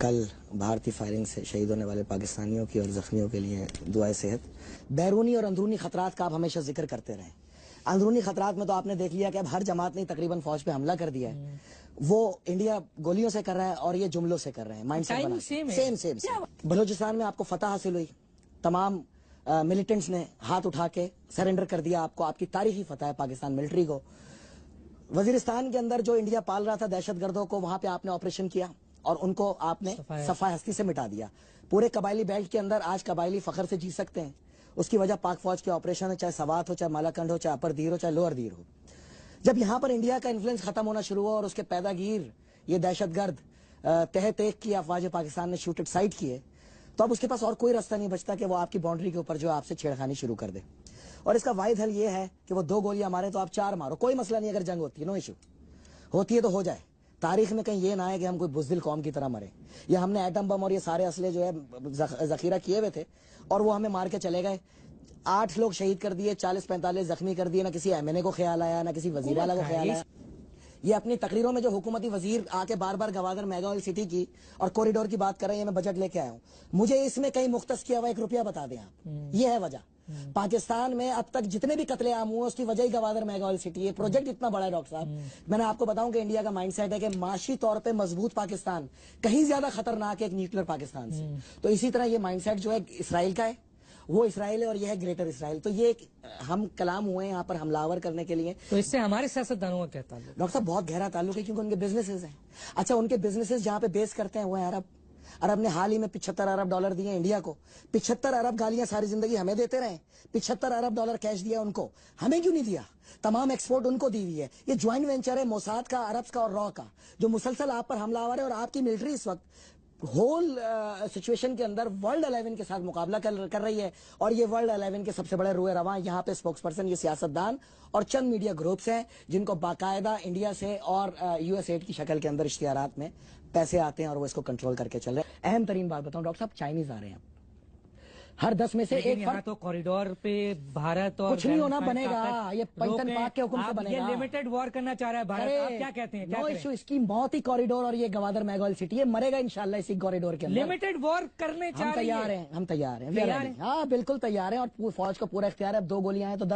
کل بھارتی فائرنگ سے شہید ہونے والے پاکستانیوں کی اور زخمیوں کے لیے دعائے صحت. بیرونی اور اندرونی خطرات کا آپ ہمیشہ ذکر کرتے رہیں. اندرونی خطرات میں تو آپ نے دیکھ لیا کہ اب ہر جماعت نے تقریباً فوج پہ حملہ کر دیا ہے. وہ انڈیا گولیوں سے کر رہا ہے اور یہ جملوں سے کر رہے ہیں. مائنڈ سیٹ بنا سیم. بلوچستان میں آپ کو فتح حاصل ہوئی, تمام ملیٹنٹس نے ہاتھ اٹھا کے سرنڈر کر دیا آپ کو. آپ کی تاریخی فتح ہے پاکستان ملٹری کو. وزیرستان کے اندر جو انڈیا پال رہا تھا دہشت گردوں کو, وہاں پہ آپ نے آپریشن کیا اور ان کو آپ نے صفائی ہستی سے مٹا دیا. پورے قبائلی بیلٹ کے اندر آج قبائلی فخر سے جی سکتے ہیں. اس کی وجہ پاک فوج کے آپریشن ہے, چاہے سوات ہو, چاہے مالاکنڈ ہو, چاہے اپر دیر ہو, چاہے لوور دیر ہو. جب یہاں پر انڈیا کا انفلوئنس ختم ہونا شروع ہوا اور اس کے پیدا گیر یہ دہشت گرد تحت ایک کی افواج پاکستان نے شوٹ سائٹ کیے, تو اب اس کے پاس اور کوئی راستہ نہیں بچتا کہ وہ آپ کی باؤنڈری کے اوپر جو آپ سے چھیڑخانی شروع کر دے. اور اس کا واحد حل یہ ہے کہ وہ 2 گولیاں مارے تو آپ 4 مارو, کوئی مسئلہ نہیں. اگر جنگ ہوتی ہے نو ایشو, ہوتی ہے تو ہو جائے. تاریخ میں کہیں یہ نہ ہے کہ ہم کوئی بزدل قوم کی طرح مرے. یا ہم نے ایٹم بم اور یہ سارے اسلحے جو ہے ذخیرہ کیے ہوئے تھے اور وہ ہمیں مار کے چلے گئے. 8 لوگ شہید کر دیے, 40-45 زخمی کر دیے. نہ کسی ایم این اے کو خیال آیا, نہ کسی وزیر اعلیٰ کو خیال آیا. یہ اپنی تقریروں میں جو حکومتی وزیر آ کے بار بار گوادر میگا آئل سٹی کی اور کوریڈور کی بات کر رہے ہیں, میں بجٹ لے کے آیا ہوں. مجھے اس میں کہیں مختص کیا ہوا 1 روپیہ بتا دیں آپ. یہ ہے وجہ. پاکستان میں اب تک جتنے بھی قتل عام ہوئے اس کی وجہ ہی گوادر میگا آئل سٹی ہے. پروجیکٹ اتنا بڑا ہے ڈاکٹر صاحب. میں نے آپ کو بتاؤں کہ انڈیا کا مائنڈ سیٹ ہے کہ معاشی طور پہ مضبوط پاکستان کہیں زیادہ خطرناک ہے ایک نیوکلیر پاکستان سے. تو اسی طرح یہ مائنڈ سیٹ جو ہے اسرائیل کا ہے, وہ اسرائیل ہے اور یہ ہے گریٹر اسرائیل. تو یہ ہم کلام ہوئے ہیں یہاں پر حملہ کرنے کے لیے. تو اس سے ہمارے سیاستدانوں کا کیا تعلق؟ ڈاکٹر صاحب بہت گہرا تعلق ہے, کیونکہ ان کے بزنسز ہیں. اچھا, ان کے بزنسز جہاں پہ بیس کرتے ہیں وہ ہے عرب. عرب نے حال ہی میں $75 ارب دیے انڈیا کو. 75 ارب گالیاں ساری زندگی ہمیں دیتے رہے. 75 ارب کیش دیا ان کو, ہمیں کیوں نہیں دیا؟ تمام ایکسپورٹ ان کو دی ہوئی ہے. یہ جوائنٹ وینچر ہے موساد کا, عرب کا اور را کا, جو مسلسل آپ پر حملہ آور ہے. اور آپ کی ملٹری اس وقت ہول سچویشن کے اندر ورلڈ 11 کے ساتھ مقابلہ کر رہی ہے. اور یہ ورلڈ 11 کے سب سے بڑے روئے رواں یہاں پہ اسپوکس پرسن یہ سیاستدان اور چند میڈیا گروپس ہیں جن کو باقاعدہ انڈیا سے اور US ایڈ کی شکل کے اندر اشتہارات میں پیسے آتے ہیں اور وہ اس کو کنٹرول کر کے چل رہے ہیں. اہم ترین بات بتاؤں ڈاکٹر صاحب, چائنیز آ رہے ہیں ہر 10 میں سے ایک. یہاں تو کوریڈور پہ بھارت اور کچھ نہیں ہونا بنے گا, یہ پنجتن پاک کے حکم سے بنے گا. یہ لمیٹڈ وار کرنا چاہ رہا ہے بھارت, آپ کیا کہتے ہیں؟ نو ایشو, اس کی موت ہی کوریڈور اور یہ گوادر میگا آئل سٹی, یہ مرے گا انشاءاللہ اسی کوریڈور کے اندر. لمیٹڈ وار کرنے چاہ رہے ہیں. ہم تیار ہیں. ہاں بالکل تیار ہیں اور فوج کو پورا اختیار ہے. اب 2 گولیاں ہیں تو 10